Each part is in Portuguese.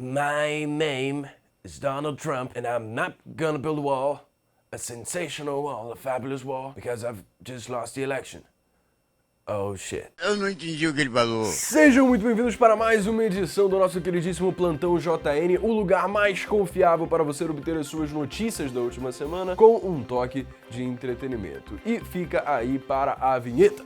My name is Donald Trump, and I'm not gonna build a wall, a sensational wall, a fabulous wall, because I've just lost the election. Oh shit. Eu não entendi o que ele falou. Sejam muito bem-vindos para mais uma edição do nosso queridíssimo Plantão JN, o lugar mais confiável para você obter as suas notícias da última semana com um toque de entretenimento. E fica aí para a vinheta.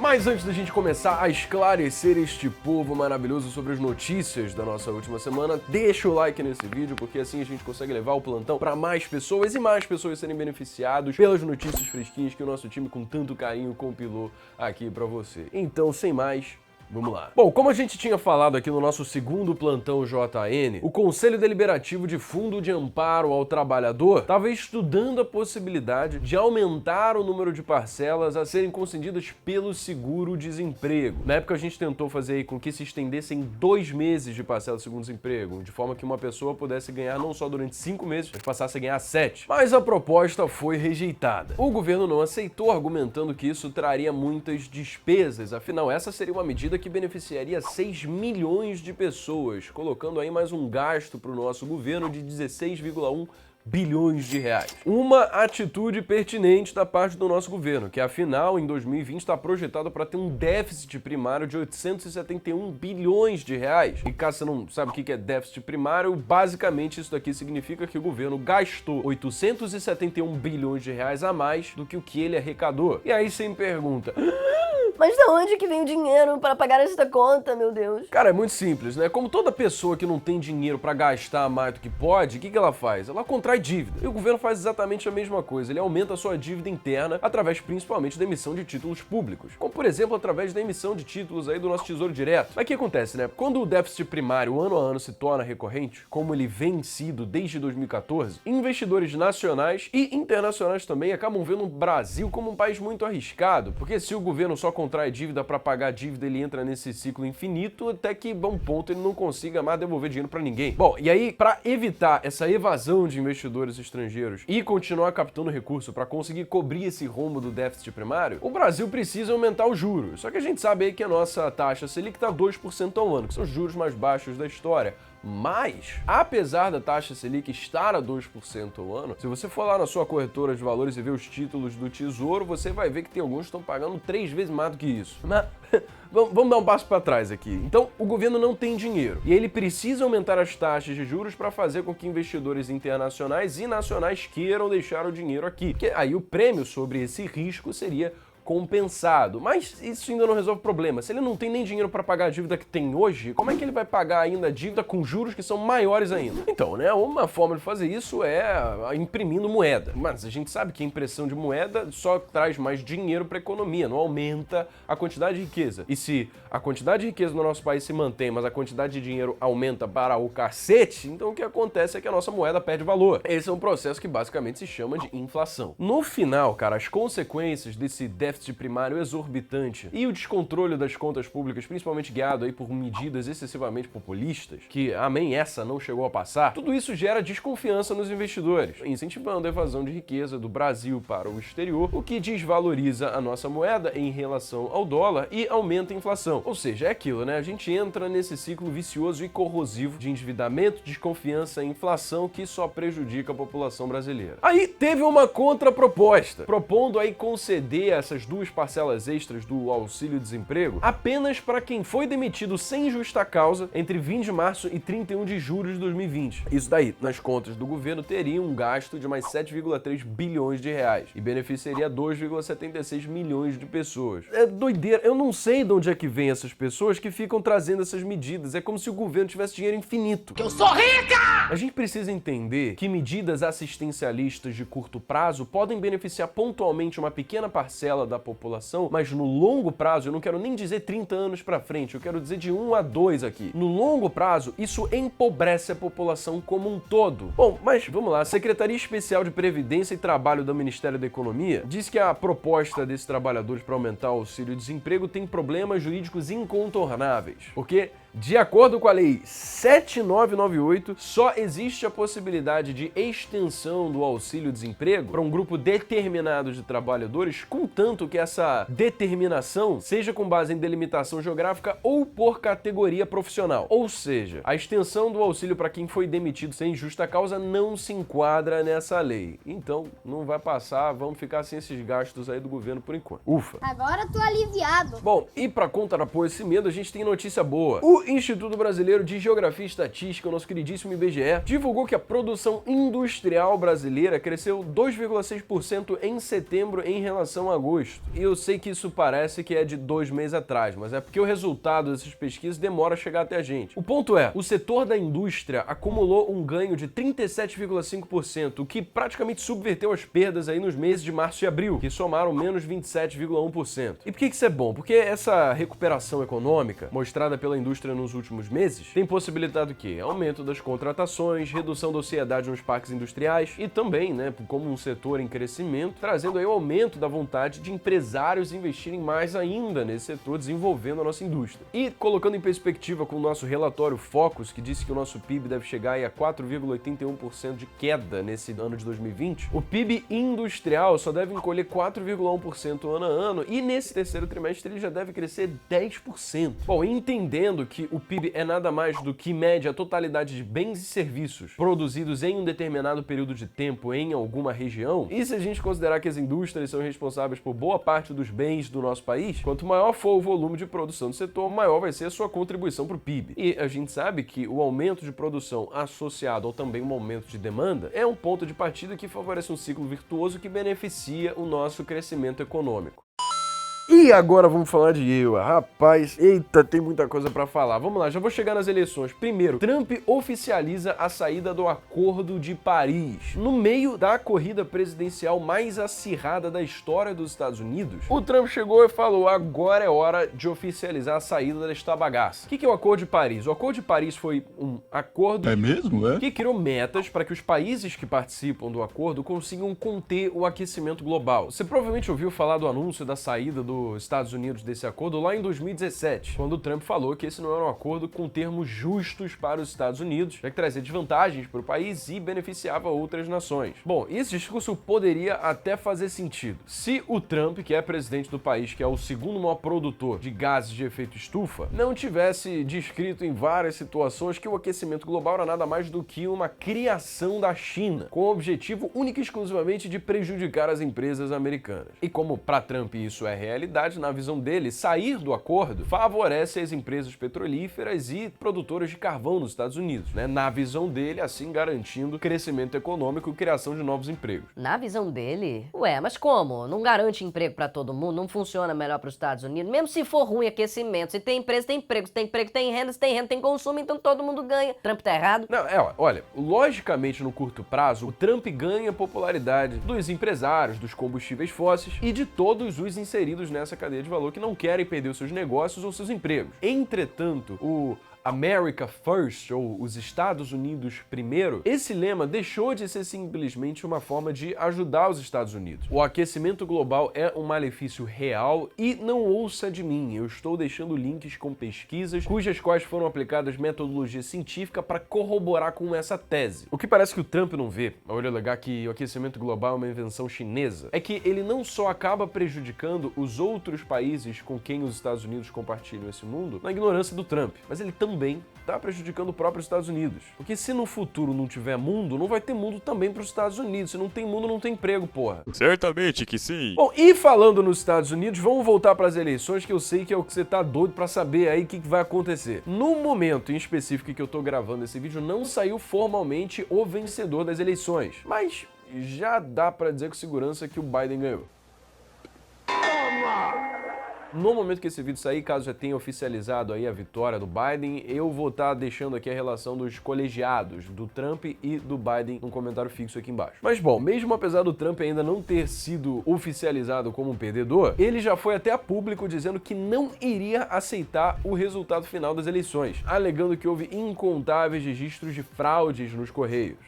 Mas antes da gente começar a esclarecer este povo maravilhoso sobre as notícias da nossa última semana, deixa o like nesse vídeo, porque assim a gente consegue levar o plantão para mais pessoas e mais pessoas serem beneficiados pelas notícias fresquinhas que o nosso time com tanto carinho compilou aqui para você. Então, sem mais, vamos lá. Bom, como a gente tinha falado aqui no nosso segundo plantão JN, o Conselho Deliberativo de Fundo de Amparo ao Trabalhador estava estudando a possibilidade de aumentar o número de parcelas a serem concedidas pelo seguro-desemprego. Na época a gente tentou fazer aí com que se estendessem 2 meses de parcela de seguro-desemprego, de forma que uma pessoa pudesse ganhar não só durante 5 meses, mas passasse a ganhar 7. Mas a proposta foi rejeitada. O governo não aceitou, argumentando que isso traria muitas despesas, afinal essa seria uma medida que beneficiaria 6 milhões de pessoas, colocando aí mais um gasto para o nosso governo de 16,1 bilhões de reais. Uma atitude pertinente da parte do nosso governo, que afinal em 2020 está projetado para ter um déficit primário de 871 bilhões de reais. E caso você não sabe o que é déficit primário, basicamente isso daqui significa que o governo gastou 871 bilhões de reais a mais do que o que ele arrecadou. E aí você me pergunta: mas de onde que vem o dinheiro para pagar esta conta, meu Deus? Cara, é muito simples, né? Como toda pessoa que não tem dinheiro para gastar mais do que pode, o que ela faz? Ela contrai dívida. E o governo faz exatamente a mesma coisa. Ele aumenta a sua dívida interna através principalmente da emissão de títulos públicos. Como, por exemplo, através da emissão de títulos aí do nosso Tesouro Direto. Mas o que acontece, né? Quando o déficit primário ano a ano se torna recorrente, como ele vem sido desde 2014, investidores nacionais e internacionais também acabam vendo o Brasil como um país muito arriscado, porque se o governo só contrai dívida para pagar a dívida, ele entra nesse ciclo infinito até que, a um ponto, ele não consiga mais devolver dinheiro para ninguém. Bom, e aí, para evitar essa evasão de investidores estrangeiros e continuar captando recurso para conseguir cobrir esse rombo do déficit primário, o Brasil precisa aumentar os juros. Só que a gente sabe aí que a nossa taxa Selic está 2% ao ano, que são os juros mais baixos da história. Mas, apesar da taxa Selic estar a 2% ao ano, se você for lá na sua corretora de valores e ver os títulos do Tesouro, você vai ver que tem alguns que estão pagando 3 vezes mais do que isso. Mas vamos dar um passo para trás aqui. Então, o governo não tem dinheiro e ele precisa aumentar as taxas de juros para fazer com que investidores internacionais e nacionais queiram deixar o dinheiro aqui. Porque aí o prêmio sobre esse risco seria compensado. Mas isso ainda não resolve o problema. Se ele não tem nem dinheiro para pagar a dívida que tem hoje, como é que ele vai pagar ainda a dívida com juros que são maiores ainda? Então, né, uma forma de fazer isso é imprimindo moeda. Mas a gente sabe que a impressão de moeda só traz mais dinheiro para a economia, não aumenta a quantidade de riqueza. E se a quantidade de riqueza no nosso país se mantém, mas a quantidade de dinheiro aumenta para o cacete, então o que acontece é que a nossa moeda perde valor. Esse é um processo que basicamente se chama de inflação. No final, cara, as consequências desse déficit primário exorbitante e o descontrole das contas públicas, principalmente guiado aí por medidas excessivamente populistas, que, amém, essa não chegou a passar, tudo isso gera desconfiança nos investidores, incentivando a evasão de riqueza do Brasil para o exterior, o que desvaloriza a nossa moeda em relação ao dólar e aumenta a inflação. Ou seja, é aquilo, né? A gente entra nesse ciclo vicioso e corrosivo de endividamento, desconfiança e inflação que só prejudica a população brasileira. Aí teve uma contraproposta, propondo aí conceder essas 2 parcelas extras do auxílio-desemprego apenas para quem foi demitido sem justa causa entre 20 de março e 31 de julho de 2020. Isso daí, nas contas do governo, teria um gasto de mais 7,3 bilhões de reais e beneficiaria 2,76 milhões de pessoas. É doideira, eu não sei de onde é que vem essas pessoas que ficam trazendo essas medidas. É como se o governo tivesse dinheiro infinito. Eu sou rica! A gente precisa entender que medidas assistencialistas de curto prazo podem beneficiar pontualmente uma pequena parcela da população, mas no longo prazo, eu não quero nem dizer 30 anos pra frente, eu quero dizer de 1 a 2 aqui. No longo prazo, isso empobrece a população como um todo. Bom, mas vamos lá. A Secretaria Especial de Previdência e Trabalho do Ministério da Economia diz que a proposta desses trabalhadores para aumentar o auxílio-desemprego tem problemas jurídicos incontornáveis, porque de acordo com a Lei 7998, só existe a possibilidade de extensão do auxílio-desemprego para um grupo determinado de trabalhadores, contanto que essa determinação seja com base em delimitação geográfica ou por categoria profissional. Ou seja, a extensão do auxílio para quem foi demitido sem justa causa não se enquadra nessa lei. Então, não vai passar, vamos ficar sem esses gastos aí do governo por enquanto. Ufa! Agora tô aliviado. Bom, e para contrapor esse medo, a gente tem notícia boa. O Instituto Brasileiro de Geografia e Estatística, o nosso queridíssimo IBGE, divulgou que a produção industrial brasileira cresceu 2,6% em setembro em relação a agosto. E eu sei que isso parece que é de 2 meses atrás, mas é porque o resultado dessas pesquisas demora a chegar até a gente. O ponto é, o setor da indústria acumulou um ganho de 37,5%, o que praticamente subverteu as perdas aí nos meses de março e abril, que somaram menos 27,1%. E por que isso é bom? Porque essa recuperação econômica mostrada pela indústria nos últimos meses tem possibilitado o quê? Aumento das contratações, redução da ociosidade nos parques industriais e também, como um setor em crescimento, trazendo aí o aumento da vontade de empresários investirem mais ainda nesse setor, desenvolvendo a nossa indústria. E colocando em perspectiva com o nosso relatório Focus, que disse que o nosso PIB deve chegar aí a 4,81% de queda nesse ano de 2020, o PIB industrial só deve encolher 4,1% ano a ano e nesse terceiro trimestre ele já deve crescer 10%. Bom, entendendo que o PIB é nada mais do que mede a totalidade de bens e serviços produzidos em um determinado período de tempo em alguma região, e se a gente considerar que as indústrias são responsáveis por boa parte dos bens do nosso país, quanto maior for o volume de produção do setor, maior vai ser a sua contribuição para o PIB. E a gente sabe que o aumento de produção associado ao também um aumento de demanda é um ponto de partida que favorece um ciclo virtuoso que beneficia o nosso crescimento econômico. E agora vamos falar de EUA. Rapaz, eita, tem muita coisa pra falar. Vamos lá, já vou chegar nas eleições. Primeiro, Trump oficializa a saída do Acordo de Paris. No meio da corrida presidencial mais acirrada da história dos Estados Unidos, o Trump chegou e falou, agora é hora de oficializar a saída desta bagaça. O que é o Acordo de Paris? O Acordo de Paris foi um acordo que criou metas para que os países que participam do acordo consigam conter o aquecimento global. Você provavelmente ouviu falar do anúncio da saída dos Estados Unidos desse acordo lá em 2017, quando o Trump falou que esse não era um acordo com termos justos para os Estados Unidos, já que trazia desvantagens para o país e beneficiava outras nações. Bom, esse discurso poderia até fazer sentido se o Trump, que é presidente do país, que é o segundo maior produtor de gases de efeito estufa, não tivesse descrito em várias situações que o aquecimento global era nada mais do que uma criação da China, com o objetivo único e exclusivamente de prejudicar as empresas americanas. E como para Trump isso é realidade, na visão dele, sair do acordo favorece as empresas petrolíferas e produtoras de carvão nos Estados Unidos, Na visão dele, assim garantindo crescimento econômico e criação de novos empregos. Na visão dele? Ué, mas como? Não garante emprego pra todo mundo? Não funciona melhor pros Estados Unidos? Mesmo se for ruim aquecimento, se tem empresa, tem emprego, se tem emprego, tem renda, se tem renda, tem consumo, então todo mundo ganha. Trump tá errado? Não, olha, logicamente no curto prazo, o Trump ganha popularidade dos empresários, dos combustíveis fósseis e de todos os inseridos nessa cadeia de valor que não querem perder os seus negócios ou seus empregos. Entretanto, o America First, ou os Estados Unidos primeiro, esse lema deixou de ser simplesmente uma forma de ajudar os Estados Unidos. O aquecimento global é um malefício real e não ouça de mim, eu estou deixando links com pesquisas cujas quais foram aplicadas metodologia científica para corroborar com essa tese. O que parece que o Trump não vê, ao ele alegar que o aquecimento global é uma invenção chinesa, é que ele não só acaba prejudicando os outros países com quem os Estados Unidos compartilham esse mundo na ignorância do Trump, mas ele também está prejudicando o próprio Estados Unidos. Porque se no futuro não tiver mundo, não vai ter mundo também para os Estados Unidos. Se não tem mundo, não tem emprego, porra. Certamente que sim. Bom, e falando nos Estados Unidos, vamos voltar para as eleições, que eu sei que é o que você tá doido para saber aí o que vai acontecer. No momento em específico que eu tô gravando esse vídeo, não saiu formalmente o vencedor das eleições. Mas já dá para dizer com segurança que o Biden ganhou. No momento que esse vídeo sair, caso já tenha oficializado aí a vitória do Biden, eu vou estar deixando aqui a relação dos colegiados, do Trump e do Biden, num comentário fixo aqui embaixo. Mas bom, mesmo apesar do Trump ainda não ter sido oficializado como um perdedor, ele já foi até a público dizendo que não iria aceitar o resultado final das eleições, alegando que houve incontáveis registros de fraudes nos Correios.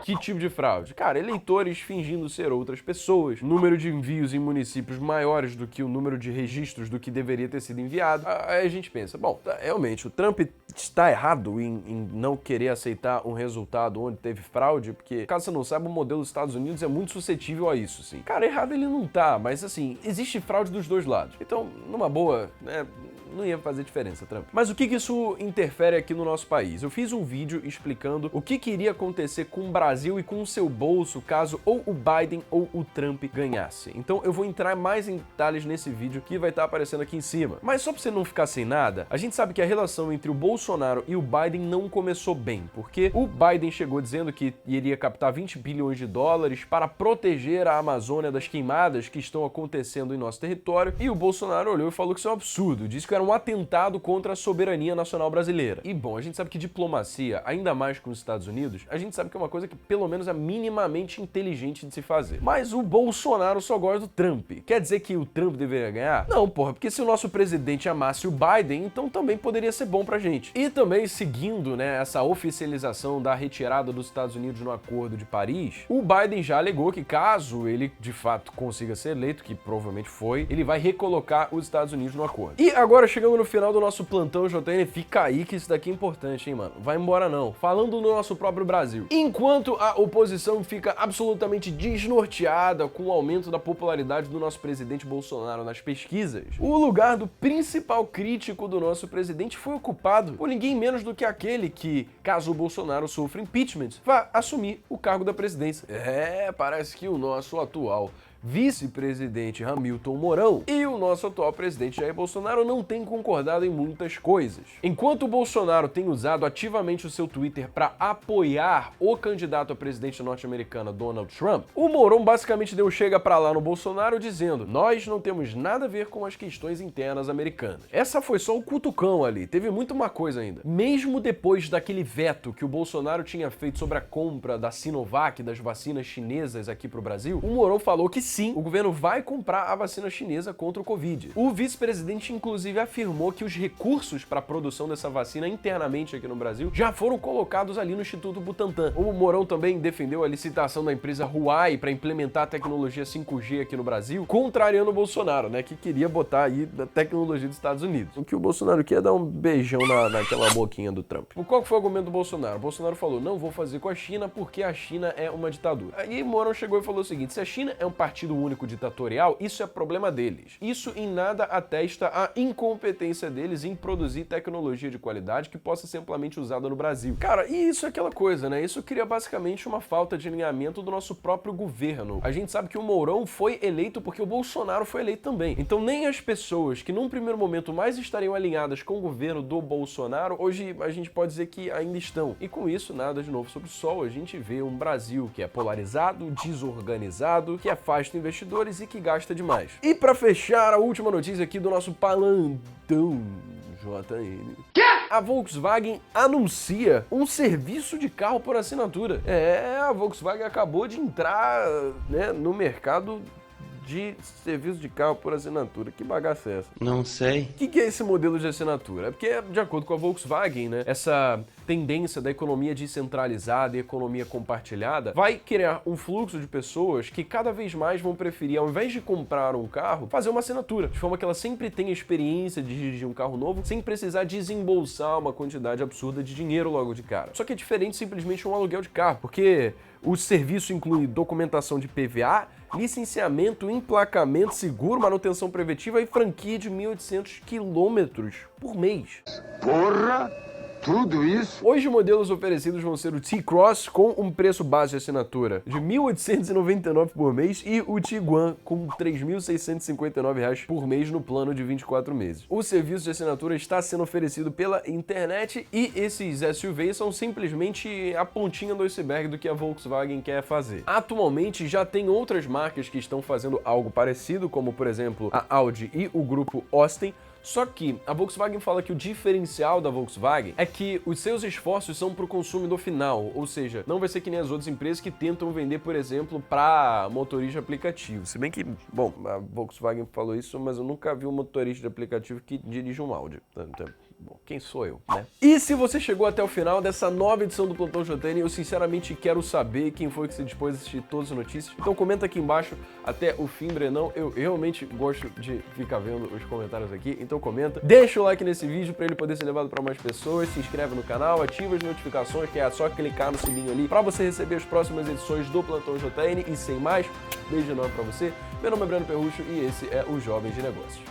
Que tipo de fraude? Cara, eleitores fingindo ser outras pessoas, número de envios em municípios maiores do que o número de registros do que deveria ter sido enviado. Aí a gente pensa, bom, realmente, o Trump está errado em não querer aceitar um resultado onde teve fraude, porque, caso você não saiba, o modelo dos Estados Unidos é muito suscetível a isso, sim. Cara, errado ele não tá, mas assim, existe fraude dos dois lados. Então, numa boa, né, não ia fazer diferença, Trump. Mas o que isso interfere aqui no nosso país? Eu fiz um vídeo explicando o que iria acontecer com o Brasil e com o seu bolso caso ou o Biden ou o Trump ganhasse. Então eu vou entrar mais em detalhes nesse vídeo que vai estar aparecendo aqui em cima. Mas só pra você não ficar sem nada, a gente sabe que a relação entre o Bolsonaro e o Biden não começou bem, porque o Biden chegou dizendo que iria captar 20 bilhões de dólares para proteger a Amazônia das queimadas que estão acontecendo em nosso território, e o Bolsonaro olhou e falou que isso é um absurdo, disse que era um atentado contra a soberania nacional brasileira. E bom, a gente sabe que diplomacia, ainda mais com os Estados Unidos, a gente sabe que é uma coisa que pelo menos é minimamente inteligente de se fazer. Mas o Bolsonaro só gosta do Trump. Quer dizer que o Trump deveria ganhar? Não, porra, porque se o nosso presidente amasse o Biden, então também poderia ser bom pra gente. E também, seguindo, né, essa oficialização da retirada dos Estados Unidos no Acordo de Paris, o Biden já alegou que caso ele de fato consiga ser eleito, que provavelmente foi, ele vai recolocar os Estados Unidos no acordo. E agora, chegando no final do nosso plantão JN, fica aí que isso daqui é importante, hein, mano? Vai embora não. Falando no nosso próprio Brasil. Enquanto a oposição fica absolutamente desnorteada com o aumento da popularidade do nosso presidente Bolsonaro nas pesquisas, o lugar do principal crítico do nosso presidente foi ocupado por ninguém menos do que aquele que, caso o Bolsonaro sofra impeachment, vai assumir o cargo da presidência. Parece que o nosso atual vice-presidente Hamilton Mourão e o nosso atual presidente Jair Bolsonaro não têm concordado em muitas coisas. Enquanto o Bolsonaro tem usado ativamente o seu Twitter para apoiar o candidato a presidente norte-americano Donald Trump, o Mourão basicamente deu chega pra lá no Bolsonaro dizendo: nós não temos nada a ver com as questões internas americanas. Essa foi só o cutucão ali, teve muito uma coisa ainda. Mesmo depois daquele veto que o Bolsonaro tinha feito sobre a compra da Sinovac, das vacinas chinesas aqui pro Brasil, o Mourão falou que sim, o governo vai comprar a vacina chinesa contra o Covid. O vice-presidente, inclusive, afirmou que os recursos para a produção dessa vacina internamente aqui no Brasil já foram colocados ali no Instituto Butantan. O Mourão também defendeu a licitação da empresa Huawei para implementar a tecnologia 5G aqui no Brasil, contrariando o Bolsonaro, né, que queria botar aí a tecnologia dos Estados Unidos. O que o Bolsonaro quer é dar um beijão naquela boquinha do Trump. Qual que foi o argumento do Bolsonaro? O Bolsonaro falou: não vou fazer com a China porque a China é uma ditadura. Aí Mourão chegou e falou o seguinte: se a China é um partido único ditatorial, isso é problema deles. Isso em nada atesta a incompetência deles em produzir tecnologia de qualidade que possa ser amplamente usada no Brasil. Cara, e isso é aquela coisa, né? Isso cria basicamente uma falta de alinhamento do nosso próprio governo. A gente sabe que o Mourão foi eleito porque o Bolsonaro foi eleito também. Então nem as pessoas que num primeiro momento mais estariam alinhadas com o governo do Bolsonaro, hoje a gente pode dizer que ainda estão. E com isso, nada de novo sobre o sol, a gente vê um Brasil que é polarizado, desorganizado, que afasta investidores e que gasta demais. E para fechar, a última notícia aqui do nosso plantão JN. A Volkswagen anuncia um serviço de carro por assinatura. A Volkswagen acabou de entrar, né, no mercado de serviço de carro por assinatura. Que bagaça é essa? Não sei. O que é esse modelo de assinatura? É porque, de acordo com a Volkswagen, né, essa tendência da economia descentralizada e economia compartilhada vai criar um fluxo de pessoas que cada vez mais vão preferir, ao invés de comprar um carro, fazer uma assinatura, de forma que ela sempre tenha experiência de dirigir um carro novo sem precisar desembolsar uma quantidade absurda de dinheiro logo de cara. Só que é diferente simplesmente um aluguel de carro, porque o serviço inclui documentação de PVA, licenciamento, emplacamento, seguro, manutenção preventiva e franquia de 1.800 quilômetros por mês. Porra! Tudo isso? Hoje, modelos oferecidos vão ser o T-Cross com um preço base de assinatura de R$ 1.899 por mês e o Tiguan com R$ 3.659 por mês no plano de 24 meses. O serviço de assinatura está sendo oferecido pela internet e esses SUVs são simplesmente a pontinha do iceberg do que a Volkswagen quer fazer. Atualmente já tem outras marcas que estão fazendo algo parecido, como por exemplo a Audi e o grupo Austin. Só que a Volkswagen fala que o diferencial da Volkswagen é que os seus esforços são para o consumidor final, ou seja, não vai ser que nem as outras empresas que tentam vender, por exemplo, para motorista de aplicativo. Se bem que, bom, a Volkswagen falou isso, mas eu nunca vi um motorista de aplicativo que dirige um Audi. Bom, quem sou eu, né? E se você chegou até o final dessa nova edição do Plantão JN, eu sinceramente quero saber quem foi que se dispôs a assistir todas as notícias. Então comenta aqui embaixo até o fim, Brenão. Eu realmente gosto de ficar vendo os comentários aqui, então comenta. Deixa o like nesse vídeo para ele poder ser levado para mais pessoas. Se inscreve no canal, ativa as notificações, que é só clicar no sininho ali para você receber as próximas edições do Plantão JN. E sem mais, beijo enorme para você. Meu nome é Breno Perrucho e esse é o Jovem de Negócios.